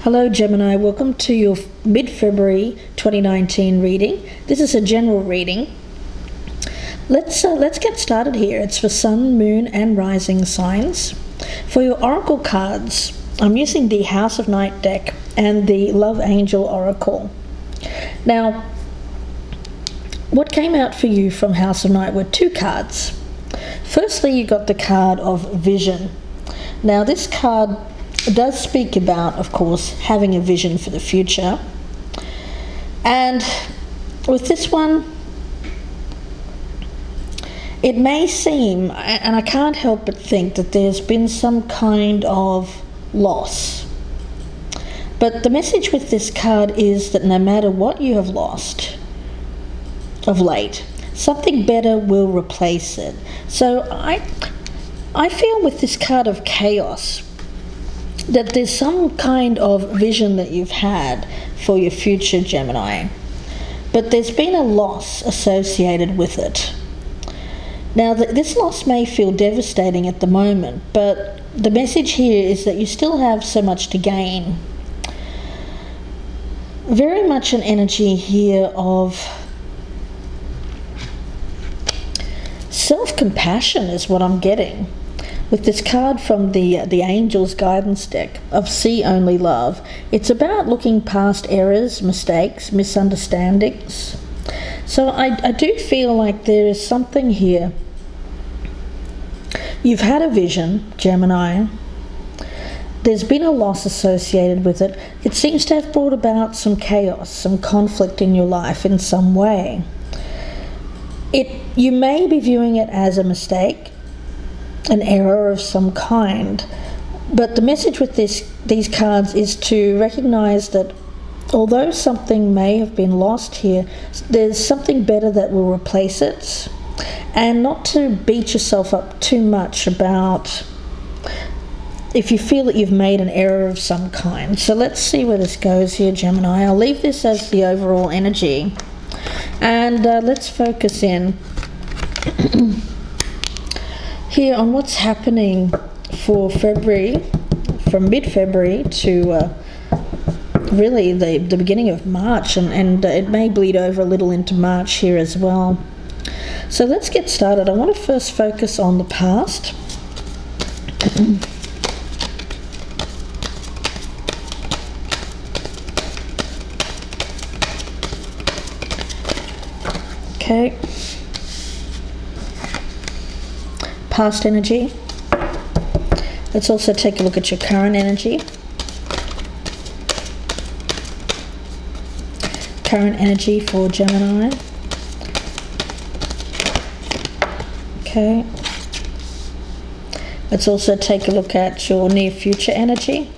Hello Gemini, welcome to your mid-February 2019 reading. This is a general reading. Let's get started here. It's for Sun, Moon and Rising signs. For your oracle cards, I'm using the House of Night deck and the Love Angel Oracle. Now, what came out for you from House of Night were two cards. Firstly, you got the card of Vision. Now, this card does speak about, of course, having a vision for the future. And with this one, it may seem, and I can't help but think, that there's been some kind of loss. But the message with this card is that no matter what you have lost of late, something better will replace it. So I feel with this card of Chaos that there's some kind of vision that you've had for your future, Gemini, but there's been a loss associated with it. Now, this loss may feel devastating at the moment, but the message here is that you still have so much to gain. Very much an energy here of self-compassion is what I'm getting with this card from the Angel's Guidance deck of See Only Love. It's about looking past errors, mistakes, misunderstandings. So I do feel like there is something here. You've had a vision, Gemini. There's been a loss associated with it. It seems to have brought about some chaos, some conflict in your life in some way. You may be viewing it as a mistake, an error of some kind, but the message with these cards is to recognize that although something may have been lost here, there's something better that will replace it, and not to beat yourself up too much about if you feel that you've made an error of some kind. So let's see where this goes here, Gemini. I'll leave this as the overall energy, and let's focus in here on what's happening for February, from mid-February to really the beginning of March, and it may bleed over a little into March here as well. So let's get started. I want to first focus on the past. Okay. Past energy. Let's also take a look at your current energy. Current energy for Gemini. Okay. Let's also take a look at your near future energy.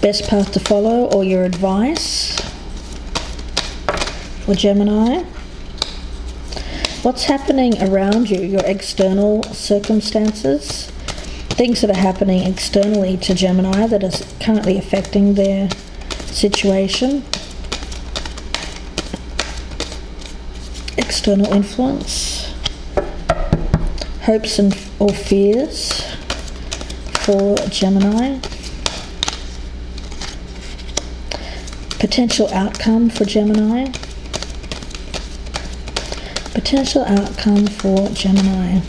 Best path to follow or your advice for Gemini. What's happening around you, your external circumstances, things that are happening externally to Gemini that is currently affecting their situation. External influence, hopes and or fears for Gemini. Potential outcome for Gemini. Potential outcome for Gemini.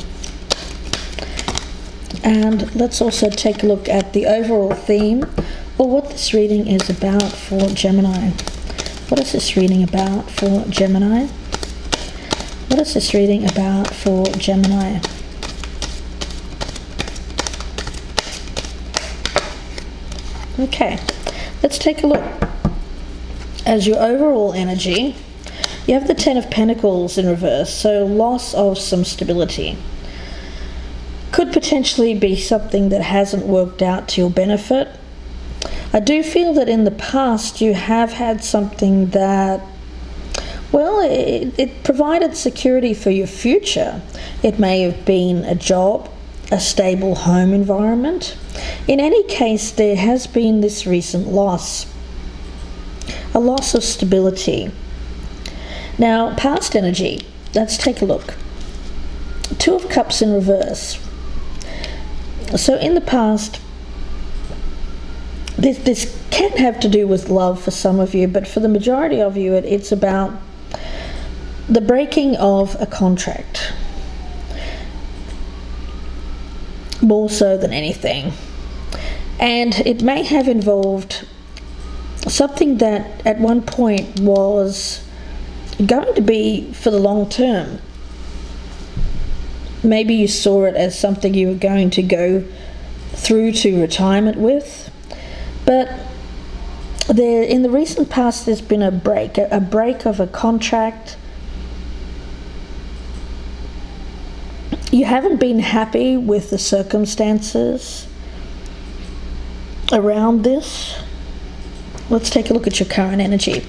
And let's also take a look at the overall theme, or what this reading is about for Gemini. What is this reading about for Gemini? What is this reading about for Gemini? Okay, let's take a look. As your overall energy, you have the Ten of Pentacles in reverse, so loss of some stability. Could potentially be something that hasn't worked out to your benefit. I do feel that in the past you have had something that, well, it provided security for your future. It may have been a job, a stable home environment. In any case, there has been this recent loss. A loss of stability. Now, past energy, let's take a look. Two of Cups in reverse. So in the past, this can have to do with love for some of you, but for the majority of you, it's about the breaking of a contract, more so than anything. And it may have involved something that at one point was going to be for the long term. Maybe you saw it as something you were going to go through to retirement with, but in the recent past there's been a break of a contract. You haven't been happy with the circumstances around this. Let's take a look at your current energy.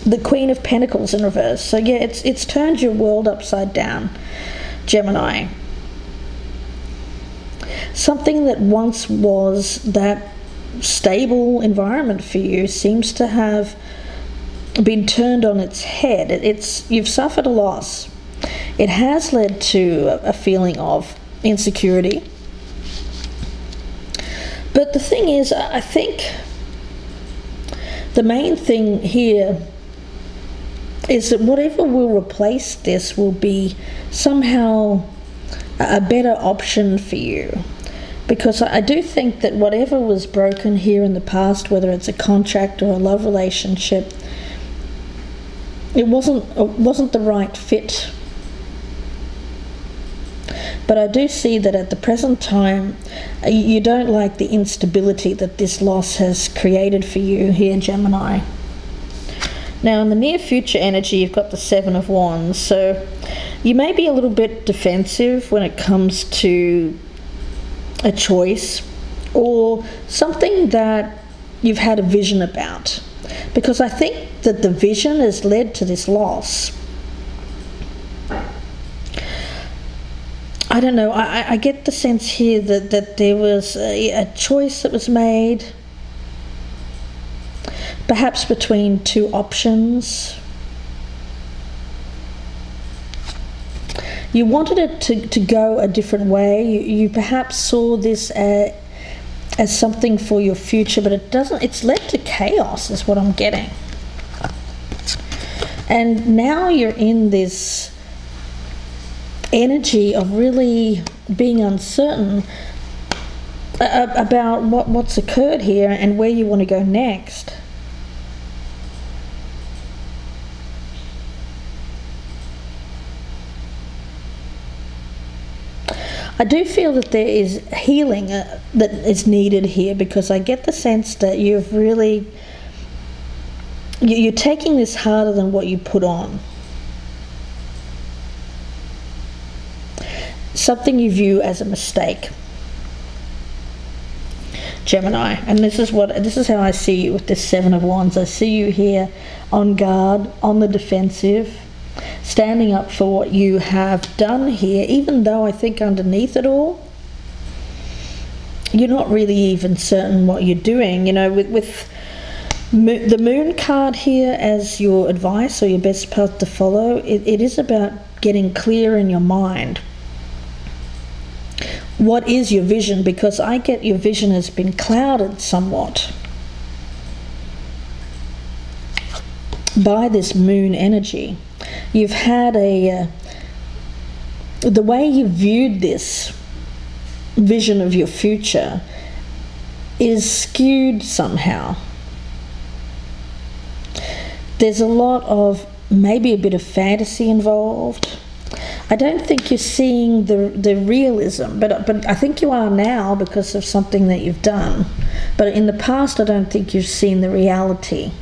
The Queen of Pentacles in reverse. So yeah, it's turned your world upside down, Gemini. Something that once was that stable environment for you seems to have been turned on its head. You've suffered a loss. It has led to a feeling of insecurity. But the thing is, I think the main thing here is that whatever will replace this will be somehow a better option for you. Because I do think that whatever was broken here in the past, whether it's a contract or a love relationship, it wasn't the right fit. But I do see that at the present time, you don't like the instability that this loss has created for you here, Gemini. Now, in the near future energy, you've got the Seven of Wands. So you may be a little bit defensive when it comes to a choice or something that you've had a vision about. Because I think that the vision has led to this loss. I don't know, I get the sense here that there was a choice that was made, perhaps between two options. You wanted it to go a different way. You perhaps saw this as something for your future, but it doesn't. It's led to chaos is what I'm getting. And now you're in this energy of really being uncertain about what's occurred here and where you want to go next. I do feel that there is healing that is needed here, because I get the sense that you're taking this harder than what you put on. Something you view as a mistake, Gemini. And this is how I see you with this Seven of Wands. I see you here on guard, on the defensive, standing up for what you have done here, even though I think underneath it all, you're not really even certain what you're doing. You know, with the Moon card here as your advice or your best path to follow, it is about getting clear in your mind. What is your vision? Because I get your vision has been clouded somewhat by this Moon energy. You've had the way you viewed this vision of your future is skewed somehow. There's a lot of maybe a bit of fantasy involved. I don't think you're seeing the realism, but I think you are now because of something that you've done. But in the past, I don't think you've seen the reality.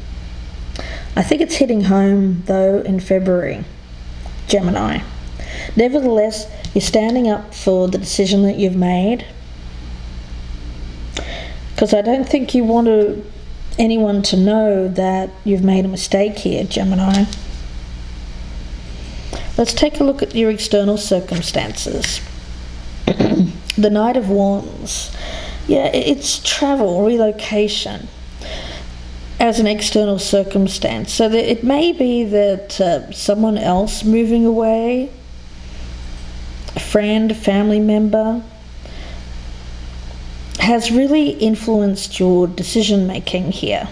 I think it's hitting home, though, in February, Gemini. Nevertheless, you're standing up for the decision that you've made, because I don't think you want anyone to know that you've made a mistake here, Gemini. Let's take a look at your external circumstances. The Knight of Wands. Yeah, it's travel, relocation as an external circumstance. So that it may be that someone else moving away, a friend, a family member, has really influenced your decision making here.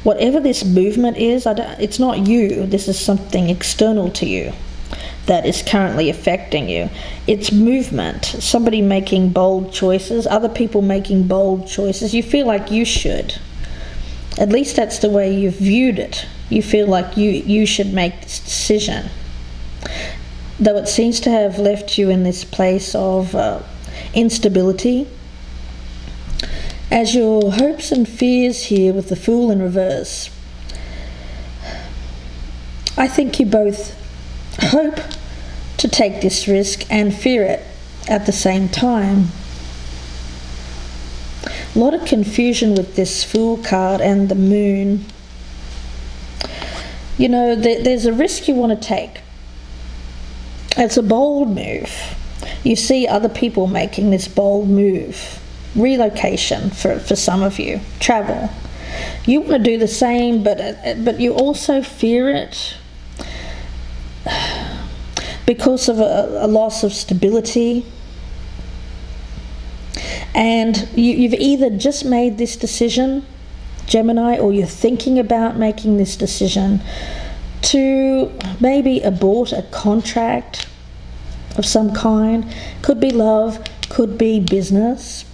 Whatever this movement is, it's not you, this is something external to you that is currently affecting you. It's movement, somebody making bold choices, other people making bold choices. You feel like you should. At least that's the way you've viewed it. You feel like you should make this decision. Though it seems to have left you in this place of instability, as your hopes and fears here with the Fool in reverse. I think you both hope to take this risk and fear it at the same time. A lot of confusion with this Fool card and the Moon. You know, there's a risk you want to take. It's a bold move. You see other people making this bold move. Relocation for some of you. Travel. You want to do the same, but you also fear it because of a loss of stability. And you've either just made this decision, Gemini, or you're thinking about making this decision to maybe abort a contract of some kind. Could be love, could be business.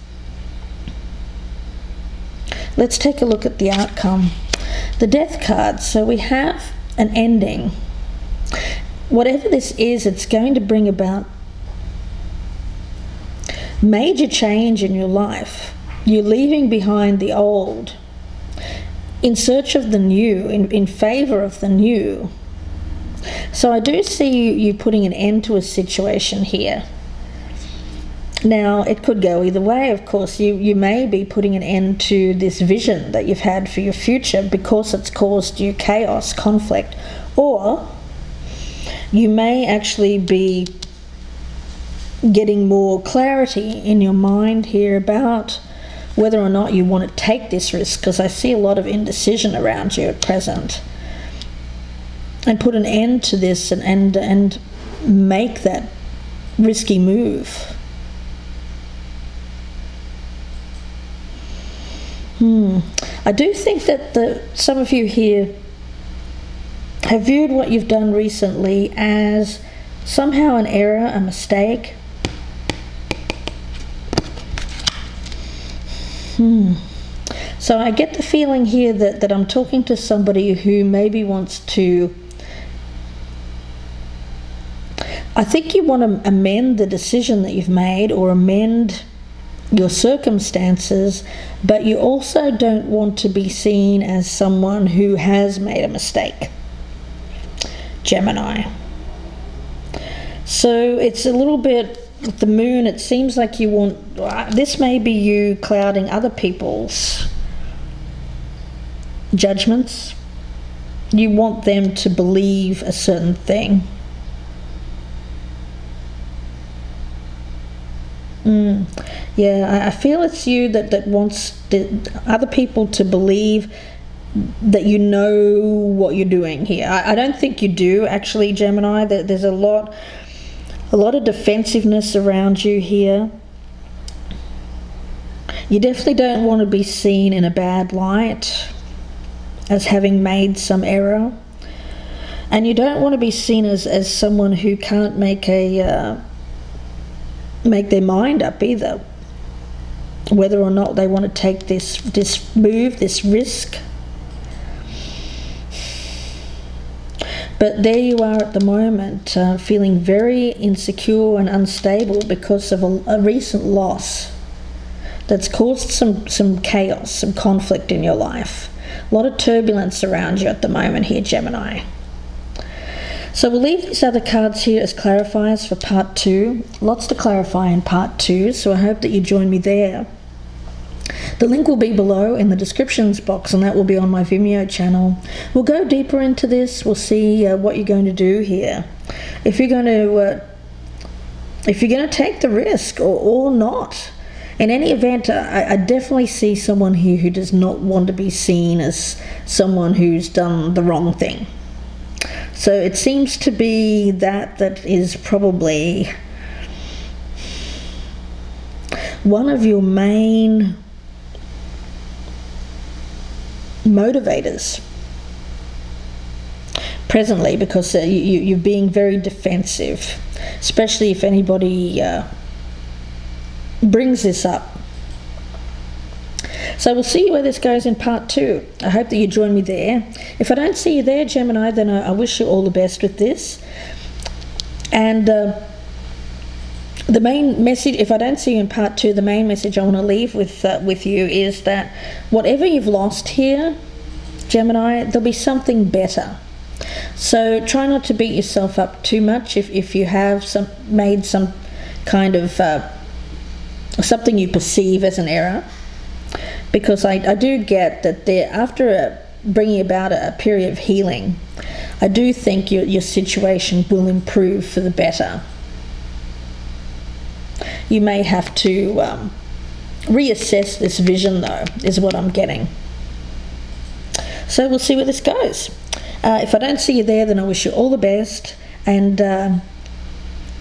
Let's take a look at the outcome. The Death card. So we have an ending. Whatever this is, it's going to bring about major change in your life. You're leaving behind the old in search of the new, in favor of the new. So I do see you putting an end to a situation here. Now, it could go either way, of course. You may be putting an end to this vision that you've had for your future because it's caused you chaos, conflict. Or you may actually be getting more clarity in your mind here about whether or not you want to take this risk, because I see a lot of indecision around you at present. And put an end to this and make that risky move. I do think that some of you here have viewed what you've done recently as somehow an error, a mistake. So I get the feeling here that I'm talking to somebody who maybe wants to... I think you want to amend the decision that you've made or amend your circumstances, but you also don't want to be seen as someone who has made a mistake, Gemini. So it's a little bit, with the Moon, it seems like you want, this may be you clouding other people's judgments. You want them to believe a certain thing. Yeah, I feel it's you that wants other people to believe that you know what you're doing here. I don't think you do, actually, Gemini. There's a lot of defensiveness around you here. You definitely don't want to be seen in a bad light as having made some error. And you don't want to be seen as someone who can't make their mind up either, whether or not they want to take this move, this risk. But there you are at the moment, feeling very insecure and unstable because of a recent loss that's caused some chaos, some conflict in your life. A lot of turbulence around you at the moment here, Gemini. So we'll leave these other cards here as clarifiers for part 2. Lots to clarify in part 2, so I hope that you join me there. The link will be below in the descriptions box, and that will be on my Vimeo channel. We'll go deeper into this. We'll see what you're going to do here. If you're going to take the risk or not. In any event, I definitely see someone here who does not want to be seen as someone who's done the wrong thing. So it seems to be that is probably one of your main motivators presently, because you're being very defensive, especially if anybody brings this up. So we'll see where this goes in part 2. I hope that you join me there. If I don't see you there, Gemini, then I wish you all the best with this. And the main message, if I don't see you in part 2, the main message I want to leave with you is that whatever you've lost here, Gemini, there'll be something better. So try not to beat yourself up too much if you have made some kind of something you perceive as an error. Because I do get that after bringing about a period of healing, I do think your situation will improve for the better. You may have to reassess this vision, though, is what I'm getting. So we'll see where this goes. If I don't see you there, then I wish you all the best, and I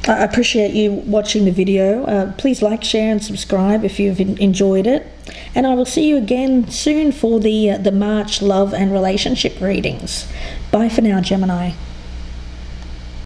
appreciate you watching the video. Please like, share and subscribe if you've enjoyed it, and I will see you again soon for the March love and relationship readings. Bye for now, Gemini.